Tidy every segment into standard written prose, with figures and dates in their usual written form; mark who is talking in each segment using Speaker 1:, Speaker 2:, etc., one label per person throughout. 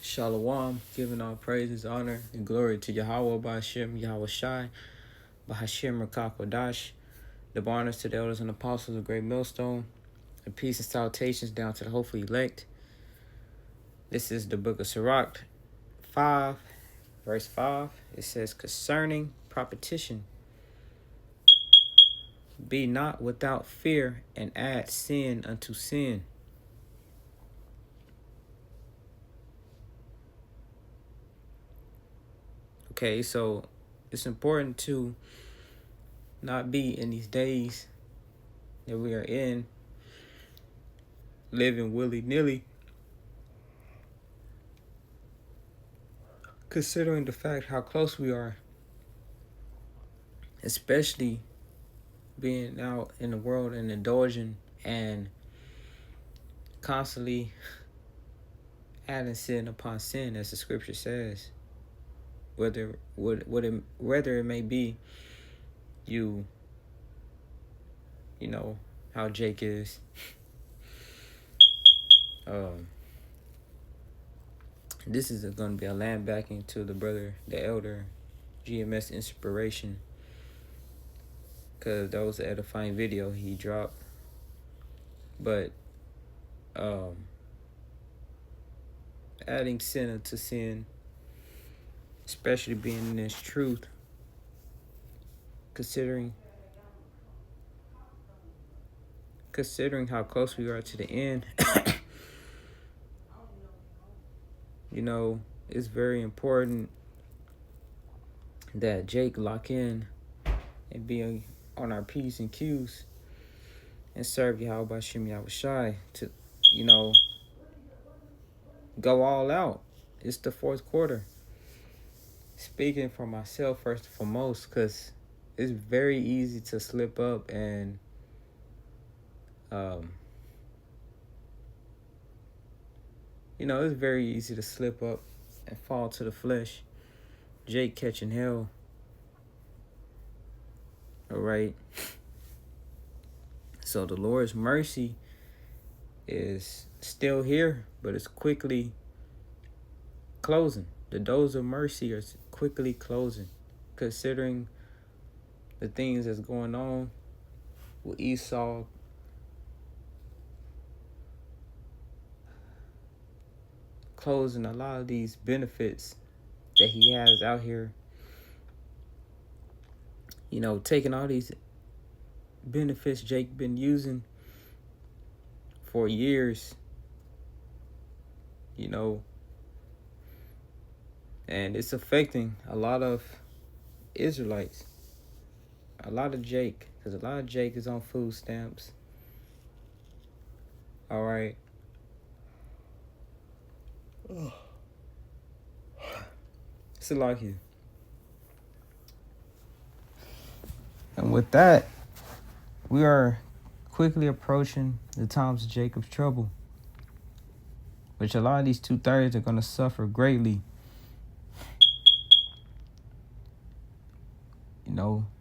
Speaker 1: Shalom, giving all praises, honor, and glory to Yahweh Ba'ashem, Yahweh Shai, Bahashim Rakakodash, the honors to the elders and apostles of Great Millstone, and peace and salutations down to the hopefully elect. This is the book of Sirach 5, verse 5. It says, concerning propetition, be not without fear, and add sin unto sin. Okay, so it's important to not be in these days that we are in, living willy-nilly, considering the fact how close we are, especially being out in the world and indulging and constantly adding sin upon sin, as the scripture says. Whether it may be you know how Jake is. This is going to be a land backing to the brother, the elder, GMS Inspiration, because that was an edifying video he dropped. But adding sin unto sin, especially being in this truth, considering how close we are to the end, it's very important that Jake lock in and be on our P's and Q's and serve Yahweh Ba'ashem Yahweh Shai to, go all out. It's the fourth quarter. Speaking for myself first and foremost, because it's very easy to slip up and it's very easy to slip up and fall to the flesh. Jake catching hell. All right. So the Lord's mercy is still here, but it's quickly closing. The doors of mercy are quickly closing, considering the things that's going on with Esau closing a lot of these benefits that he has out here. Taking all these benefits Jake been using for years, and it's affecting a lot of Israelites, a lot of Jake, because a lot of Jake is on food stamps. All right. It's a lot here. And with that, we are quickly approaching the times of Jacob's trouble, which a lot of these 2/3 are going to suffer greatly.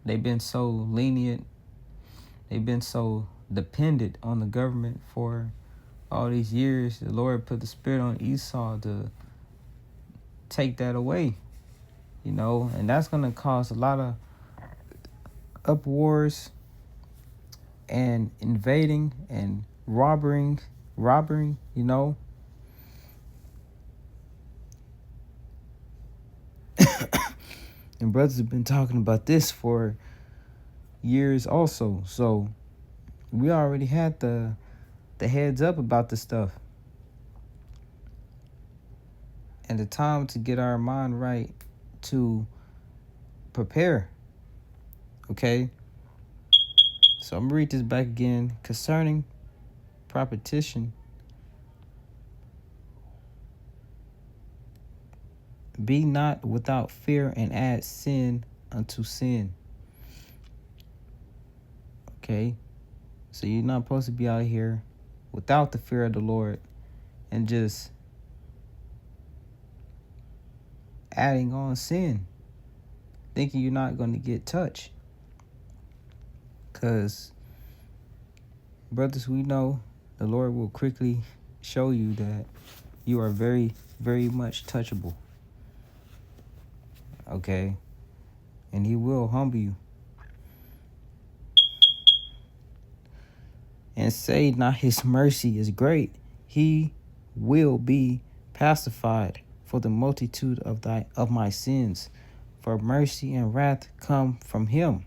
Speaker 1: They've been so lenient. They've been so dependent on the government for all these years. The Lord put the spirit on Esau to take that away, and that's going to cause a lot of upwars and invading and robbing, And brothers have been talking about this for years also. So we already had the heads up about this stuff. And the time to get our mind right to prepare. Okay? So I'm going to read this back again. Concerning propetition, be not without fear, and add sin unto sin. Okay? So you're not supposed to be out here without the fear of the Lord and just adding on sin, thinking you're not going to get touched. Because, brothers, we know the Lord will quickly show you that, You are very, very much touchable. Okay? And he will humble you. And say not his mercy is great. He will be pacified for the multitude of my sins. For mercy and wrath come from him.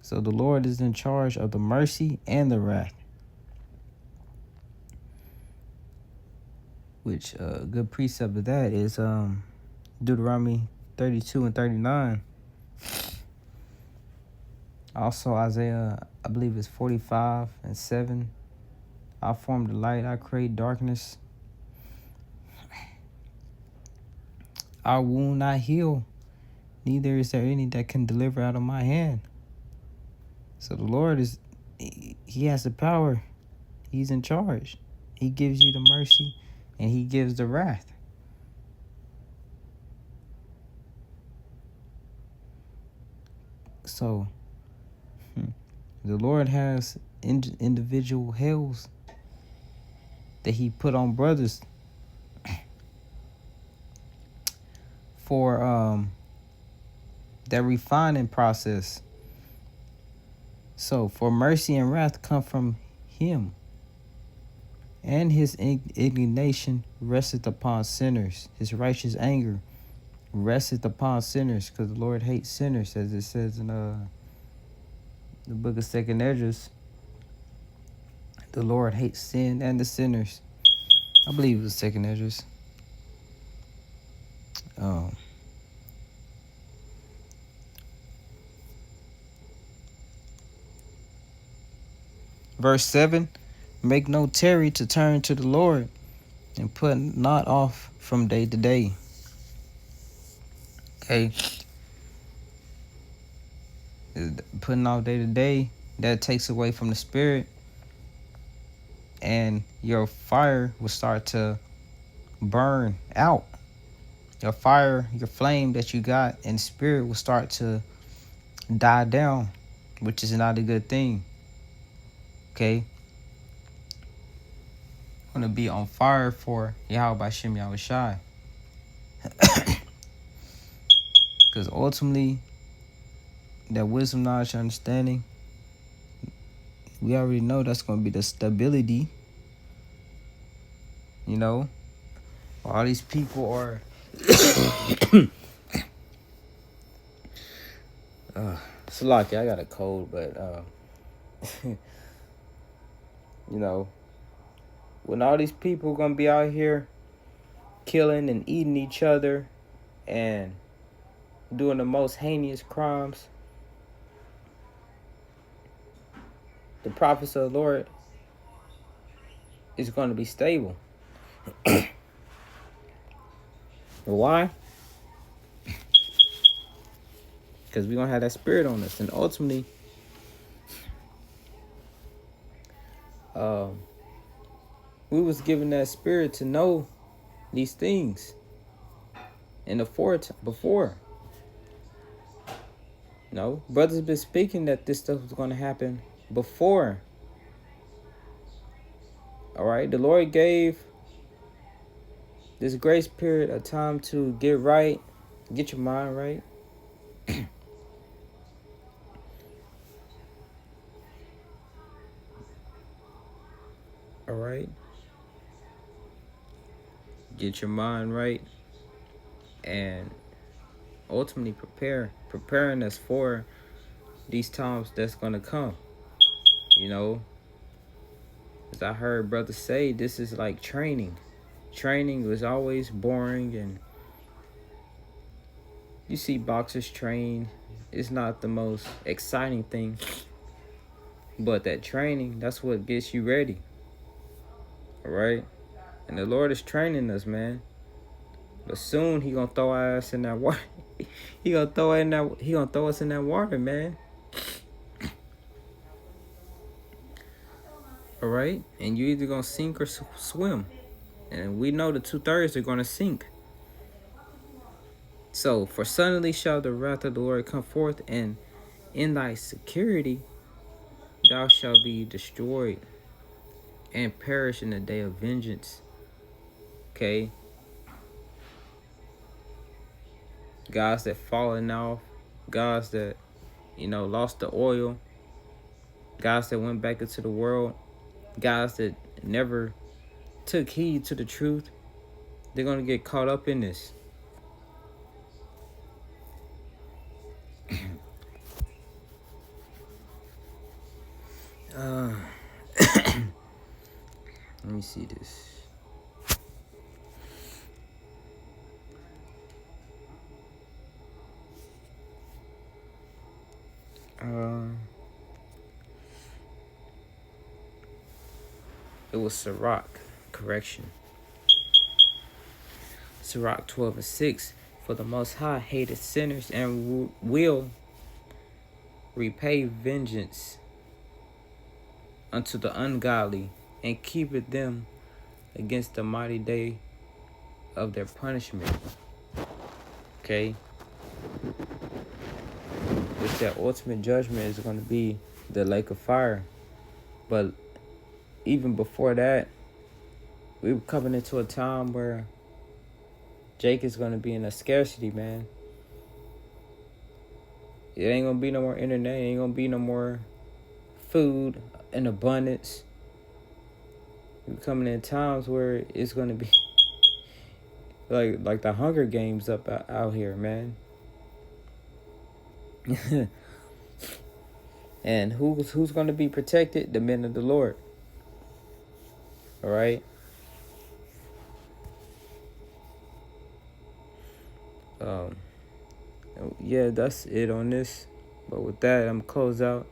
Speaker 1: So the Lord is in charge of the mercy and the wrath. Which a good precept of that is Deuteronomy 32 and 39. Also Isaiah, I believe it's 45 and 7. I form the light, I create darkness. I will not heal, neither is there any that can deliver out of my hand. So the Lord he has the power. He's in charge. He gives you the mercy and he gives the wrath. So the Lord has individual hells that he put on brothers for that refining process. So for mercy and wrath come from him, and his indignation resteth upon sinners. His righteous anger resteth upon sinners, because the Lord hates sinners, as it says in the book of 2 Esdras. The Lord hates sin and the sinners. I believe it was 2 Esdras. Verse 7, make no tarry to turn to the Lord, and put not off from day to day. Okay. Putting off day to day, that takes away from the spirit, and your fire will start to burn out. Your fire, your flame that you got in spirit will start to die down, which is not a good thing. Okay? Want to be on fire for Yahweh Bashem Yahweh Shai. Because ultimately, that wisdom, knowledge, understanding, we already know that's going to be the stability. You know, all these people are Salaki, I got a cold, but you know, when all these people gonna be out here killing and eating each other and doing the most heinous crimes, the prophets of the Lord is going to be stable. Why? Because we're going to have that spirit on us. And ultimately, we was given that spirit to know these things in the before. No, brothers been speaking that this stuff was going to happen before. All right, the Lord gave this grace period of time to get right, get your mind right. All right, get your mind right, and ultimately preparing us for these times that's gonna come. You know, as I heard brothers say, this is like training. Training was always boring, and you see boxers train. It's not the most exciting thing, but that training, that's what gets you ready. All right, and the Lord is training us, man. But soon he gonna throw our ass in that water. He gonna throw us in that water, man. All right, and you either gonna sink or swim, and we know the 2/3 are gonna sink. So, for suddenly shall the wrath of the Lord come forth, and in thy security thou shalt be destroyed and perish in the day of vengeance. Okay. Guys that fallen off, guys that, lost the oil, guys that went back into the world, guys that never took heed to the truth, they're going to get caught up in this. Let me see this. It was Sirach, correction. Sirach 12:6. For the Most High hated sinners and will repay vengeance unto the ungodly, and keepeth them against the mighty day of their punishment. Okay? Which that ultimate judgment is going to be the lake of fire. But even before that, we were coming into a time where Jake is going to be in a scarcity, man. It ain't going to be no more internet. It ain't going to be no more food in abundance. We're coming in times where it's going to be like the Hunger Games out here, man. And who's going to be protected? The men of the Lord. All right. Yeah, that's it on this. But with that, I'm close out,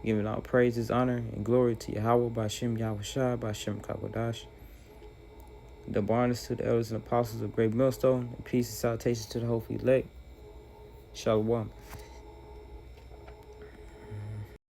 Speaker 1: giving all praises, honor, and glory to Yahweh by Shem Yahushua by Shem Kakodash. The barners to the elders and apostles of Great Millstone, and peace and salutations to the hopeful elect. Shalom.